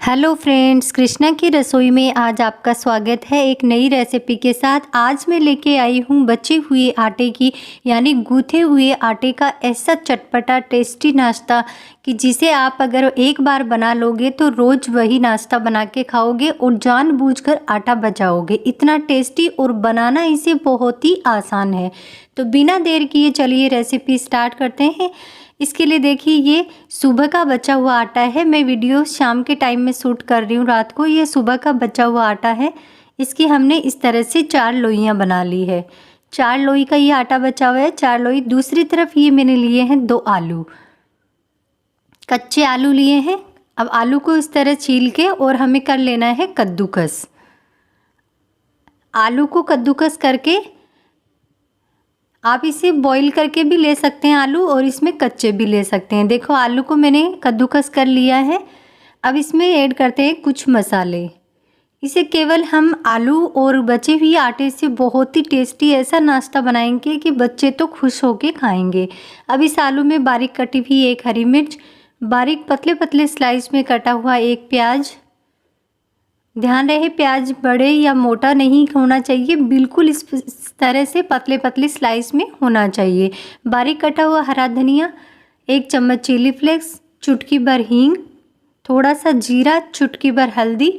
Hello friends, Krishna की रसोई में आज आपका स्वागत है एक नई रेसिपी के साथ। आज मैं लेके आई हूँ बचे हुए आटे की यानी गूँथे हुए आटे का ऐसा चटपटा टेस्टी नाश्ता कि जिसे आप अगर एक बार बना लोगे तो रोज़ वही नाश्ता बना के खाओगे और जानबूझकर आटा बचाओगे। इतना टेस्टी और बनाना इसे बहुत ही आसान है। तो बिना देर किए चलिए रेसिपी स्टार्ट करते हैं। इसके लिए देखिए ये सुबह का बचा हुआ आटा है। मैं वीडियो शाम के टाइम में शूट कर रही हूँ रात को। ये सुबह का बचा हुआ आटा है। इसकी हमने इस तरह से 4 लोइयाँ बना ली है। 4 लोई का ये आटा बचा हुआ है, 4 लोई। दूसरी तरफ ये मैंने लिए हैं 2 आलू, कच्चे आलू लिए हैं। अब आलू को इस तरह छील के और हमें कर लेना है कद्दूकस। आलू को कद्दूकस करके आप इसे बॉईल करके भी ले सकते हैं आलू, और इसमें कच्चे भी ले सकते हैं। देखो आलू को मैंने कद्दूकस कर लिया है। अब इसमें ऐड करते हैं कुछ मसाले। इसे केवल हम आलू और बचे हुए आटे से बहुत ही टेस्टी ऐसा नाश्ता बनाएंगे कि बच्चे तो खुश होके खाएंगे। अब इस आलू में बारीक कटी हुई 1 हरी मिर्च, बारीक पतले पतले स्लाइस में कटा हुआ 1 प्याज। ध्यान रहे प्याज बड़े या मोटा नहीं होना चाहिए, बिल्कुल इस तरह से पतले पतले स्लाइस में होना चाहिए। बारीक कटा हुआ हरा धनिया, 1 चम्मच चिली फ्लेक्स, चुटकी भर हींग, थोड़ा सा जीरा, चुटकी भर हल्दी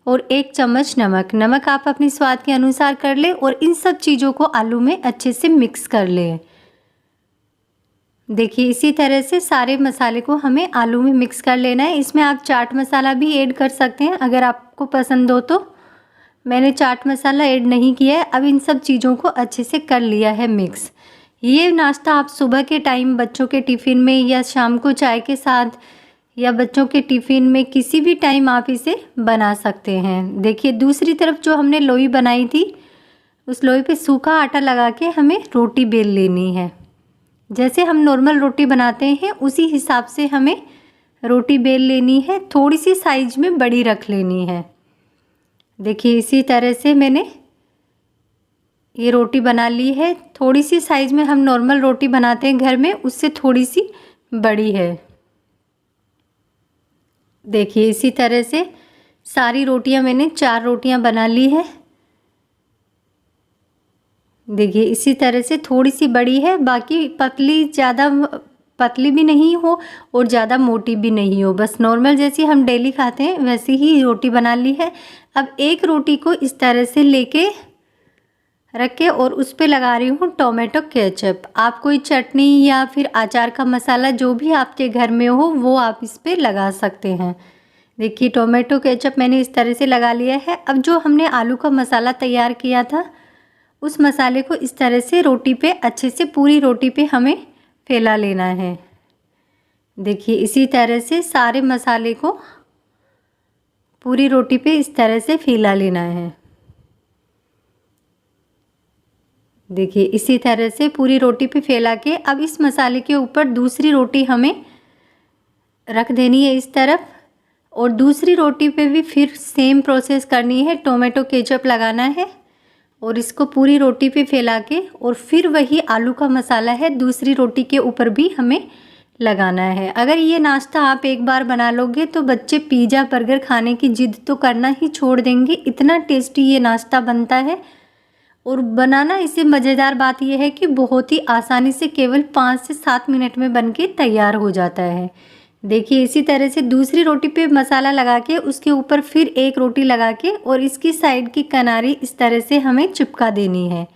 और 1 चम्मच नमक। नमक आप अपने स्वाद के अनुसार कर ले और इन सब चीज़ों को आलू में अच्छे से मिक्स कर लें। देखिए इसी तरह से सारे मसाले को हमें आलू में मिक्स कर लेना है। इसमें आप चाट मसाला भी ऐड कर सकते हैं अगर आपको पसंद हो तो। मैंने चाट मसाला ऐड नहीं किया है। अब इन सब चीज़ों को अच्छे से कर लिया है मिक्स। ये नाश्ता आप सुबह के टाइम बच्चों के टिफ़िन में या शाम को चाय के साथ या बच्चों के टिफ़िन में किसी भी टाइम आप इसे बना सकते हैं। देखिए दूसरी तरफ जो हमने लोई बनाई थी उस लोई पे सूखा आटा लगा के हमें रोटी बेल लेनी है। जैसे हम नॉर्मल रोटी बनाते हैं उसी हिसाब से हमें रोटी बेल लेनी है। थोड़ी सी साइज में बड़ी रख लेनी है। देखिए इसी तरह से मैंने ये रोटी बना ली है। थोड़ी सी साइज में हम नॉर्मल रोटी बनाते हैं घर में, उससे थोड़ी सी बड़ी है। देखिए इसी तरह से सारी रोटियां मैंने 4 रोटियां बना ली है। देखिए इसी तरह से थोड़ी सी बड़ी है, बाकी पतली, ज़्यादा पतली भी नहीं हो और ज़्यादा मोटी भी नहीं हो, बस नॉर्मल जैसी हम डेली खाते हैं वैसी ही रोटी बना ली है। अब एक रोटी को इस तरह से लेके रख के और उस पे लगा रही हूँ टोमेटो केचप। आप कोई चटनी या फिर अचार का मसाला जो भी आपके घर में हो वो आप इस पे लगा सकते हैं। देखिए टोमेटो केचप मैंने इस तरह से लगा लिया है। अब जो हमने आलू का मसाला तैयार किया था उस मसाले को इस तरह से रोटी पे अच्छे से पूरी रोटी पे हमें फैला लेना है। देखिए इसी तरह से सारे मसाले को पूरी रोटी पे इस तरह से फैला लेना है। देखिए इसी तरह से पूरी रोटी पे फैला के अब इस मसाले के ऊपर दूसरी रोटी हमें रख देनी है इस तरफ, और दूसरी रोटी पे भी फिर सेम प्रोसेस करनी है। टोमेटो केचप लगाना है और इसको पूरी रोटी पे फैला के और फिर वही आलू का मसाला है दूसरी रोटी के ऊपर भी हमें लगाना है। अगर ये नाश्ता आप एक बार बना लोगे तो बच्चे पिज़्ज़ा बर्गर खाने की जिद तो करना ही छोड़ देंगे। इतना टेस्टी ये नाश्ता बनता है और बनाना इसे मज़ेदार बात यह है कि बहुत ही आसानी से केवल 5 से 7 मिनट में बन के तैयार हो जाता है। देखिए इसी तरह से दूसरी रोटी पे मसाला लगा के उसके ऊपर फिर एक रोटी लगा के और इसकी साइड की किनारी इस तरह से हमें चिपका देनी है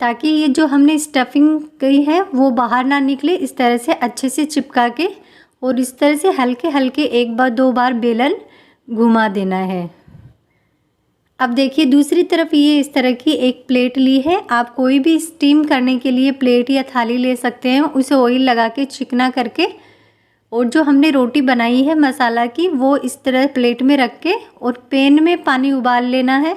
ताकि ये जो हमने स्टफिंग की है वो बाहर ना निकले। इस तरह से अच्छे से चिपका के और इस तरह से हल्के हल्के 1 बार 2 बार बेलन घुमा देना है। अब देखिए दूसरी तरफ ये इस तरह की एक प्लेट ली है। आप कोई भी स्टीम करने के लिए प्लेट या थाली ले सकते हैं। उसे ऑयल लगा के चिकना करके और जो हमने रोटी बनाई है मसाला की वो इस तरह प्लेट में रख के और पैन में पानी उबाल लेना है।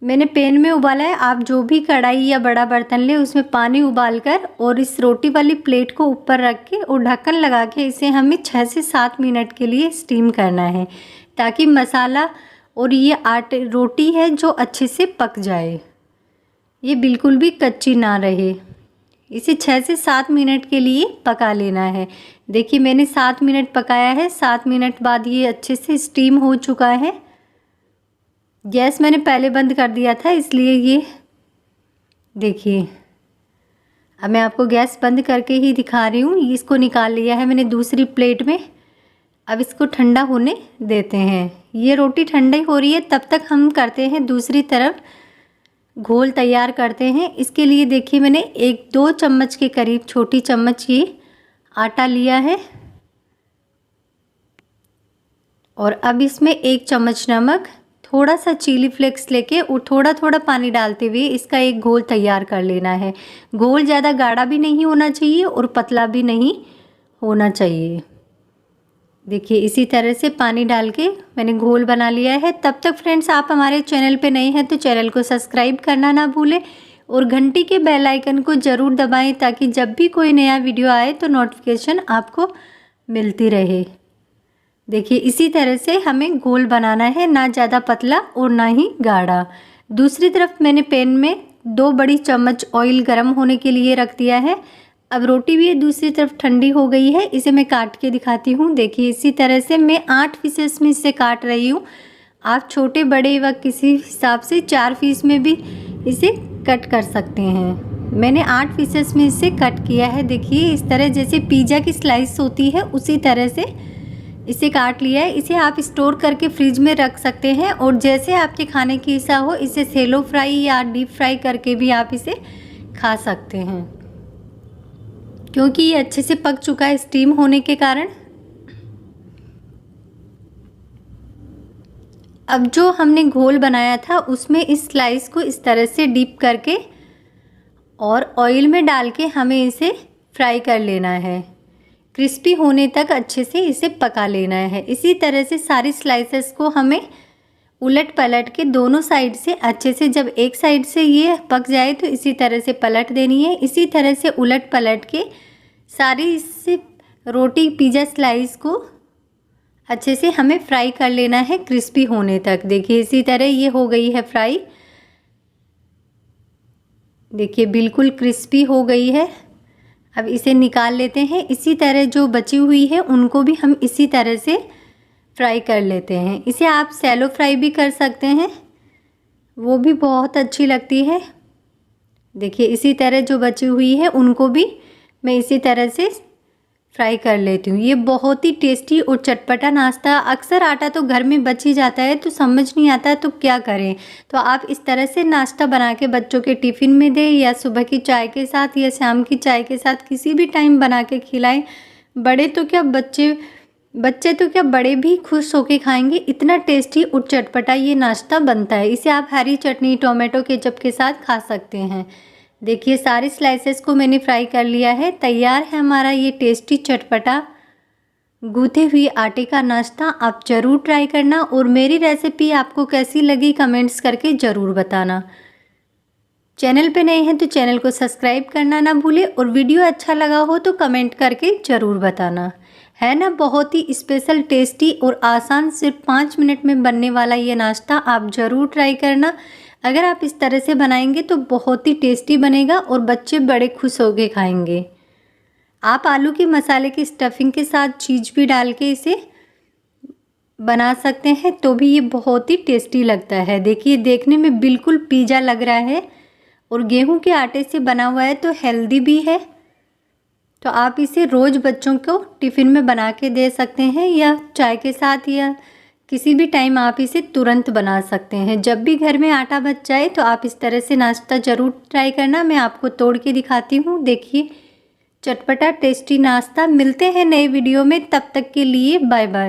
मैंने पैन में उबाला है, आप जो भी कढ़ाई या बड़ा बर्तन ले उसमें पानी उबाल कर और इस रोटी वाली प्लेट को ऊपर रख के और ढक्कन लगा के इसे हमें 6 से 7 मिनट के लिए स्टीम करना है ताकि मसाला और ये आटे रोटी है जो अच्छे से पक जाए, ये बिल्कुल भी कच्ची ना रहे। इसे 6 से 7 मिनट के लिए पका लेना है। देखिए मैंने 7 मिनट पकाया है। 7 मिनट बाद ये अच्छे से स्टीम हो चुका है। गैस मैंने पहले बंद कर दिया था, इसलिए ये देखिए अब मैं आपको गैस बंद करके ही दिखा रही हूँ। इसको निकाल लिया है मैंने दूसरी प्लेट में। अब इसको ठंडा होने देते हैं। ये रोटी ठंडी हो रही है, तब तक हम करते हैं दूसरी तरफ घोल तैयार करते हैं। इसके लिए देखिए मैंने 1-2 चम्मच के करीब छोटी चम्मच ये आटा लिया है और अब इसमें 1 चम्मच नमक, थोड़ा सा चिली फ्लेक्स लेके और थोड़ा थोड़ा पानी डालते हुए इसका एक घोल तैयार कर लेना है। घोल ज़्यादा गाढ़ा भी नहीं होना चाहिए और पतला भी नहीं होना चाहिए। देखिए इसी तरह से पानी डाल के मैंने घोल बना लिया है। तब तक फ्रेंड्स आप हमारे चैनल पे नए हैं तो चैनल को सब्सक्राइब करना ना भूलें और घंटी के बेल आइकन को ज़रूर दबाएं ताकि जब भी कोई नया वीडियो आए तो नोटिफिकेशन आपको मिलती रहे। देखिए इसी तरह से हमें घोल बनाना है, ना ज़्यादा पतला और ना ही गाढ़ा। दूसरी तरफ मैंने पैन में 2 बड़ी चम्मच ऑयल गर्म होने के लिए रख दिया है। अब रोटी भी दूसरी तरफ ठंडी हो गई है, इसे मैं काट के दिखाती हूँ। देखिए इसी तरह से मैं 8 पीसेस में इसे काट रही हूँ। आप छोटे बड़े व किसी हिसाब से 4 पीस में भी इसे कट कर सकते हैं। मैंने 8 पीसेस में इसे कट किया है। देखिए इस तरह जैसे पिज़्ज़ा की स्लाइस होती है उसी तरह से इसे काट लिया है। इसे आप स्टोर करके फ्रिज में रख सकते हैं और जैसे आपके खाने की इच्छा हो इसे सेलो फ्राई या डीप फ्राई करके भी आप इसे खा सकते हैं, क्योंकि ये अच्छे से पक चुका है स्टीम होने के कारण। अब जो हमने घोल बनाया था उसमें इस स्लाइस को इस तरह से डीप करके और ऑयल में डाल के हमें इसे फ्राई कर लेना है। क्रिस्पी होने तक अच्छे से इसे पका लेना है। इसी तरह से सारी स्लाइसेस को हमें उलट पलट के दोनों साइड से अच्छे से, जब एक साइड से ये पक जाए तो इसी तरह से पलट देनी है। इसी तरह से उलट पलट के सारी इस रोटी पिज़्ज़ा स्लाइस को अच्छे से हमें फ्राई कर लेना है क्रिस्पी होने तक। देखिए इसी तरह ये हो गई है फ्राई। देखिए बिल्कुल क्रिस्पी हो गई है। अब इसे निकाल लेते हैं। इसी तरह जो बची हुई है उनको भी हम इसी तरह से फ्राई कर लेते हैं। इसे आप सैलो फ्राई भी कर सकते हैं, वो भी बहुत अच्छी लगती है। देखिए इसी तरह जो बची हुई है उनको भी मैं इसी तरह से फ्राई कर लेती हूँ। ये बहुत ही टेस्टी और चटपटा नाश्ता। अक्सर आटा तो घर में बच ही जाता है तो समझ नहीं आता तो क्या करें, तो आप इस तरह से नाश्ता बना के बच्चों के टिफ़िन में दें या सुबह की चाय के साथ या शाम की चाय के साथ किसी भी टाइम बना के खिलाएं। बड़े तो क्या बच्चे तो क्या बड़े भी खुश होके खाएंगे। इतना टेस्टी और चटपटा ये नाश्ता बनता है। इसे आप हरी चटनी टोमेटो केचप के साथ खा सकते हैं। देखिए सारी स्लाइसेस को मैंने फ्राई कर लिया है। तैयार है हमारा ये टेस्टी चटपटा गूँथे हुए आटे का नाश्ता। आप ज़रूर ट्राई करना और मेरी रेसिपी आपको कैसी लगी कमेंट्स करके ज़रूर बताना। चैनल पे नए हैं तो चैनल को सब्सक्राइब करना ना भूलें और वीडियो अच्छा लगा हो तो कमेंट करके ज़रूर बताना। है ना बहुत ही स्पेशल, टेस्टी और आसान, सिर्फ 5 मिनट में बनने वाला ये नाश्ता आप ज़रूर ट्राई करना। अगर आप इस तरह से बनाएंगे तो बहुत ही टेस्टी बनेगा और बच्चे बड़े खुश होकर खाएंगे। आप आलू के मसाले की स्टफिंग के साथ चीज़ भी डाल के इसे बना सकते हैं तो भी ये बहुत ही टेस्टी लगता है। देखिए देखने में बिल्कुल पिज़्ज़ा लग रहा है और गेहूं के आटे से बना हुआ है तो हेल्दी भी है। तो आप इसे रोज़ बच्चों को टिफ़िन में बना के दे सकते हैं या चाय के साथ या किसी भी टाइम आप इसे तुरंत बना सकते हैं। जब भी घर में आटा बच जाए तो आप इस तरह से नाश्ता ज़रूर ट्राई करना। मैं आपको तोड़ के दिखाती हूँ। देखिए चटपटा टेस्टी नाश्ता। मिलते हैं नए वीडियो में, तब तक के लिए बाय बाय।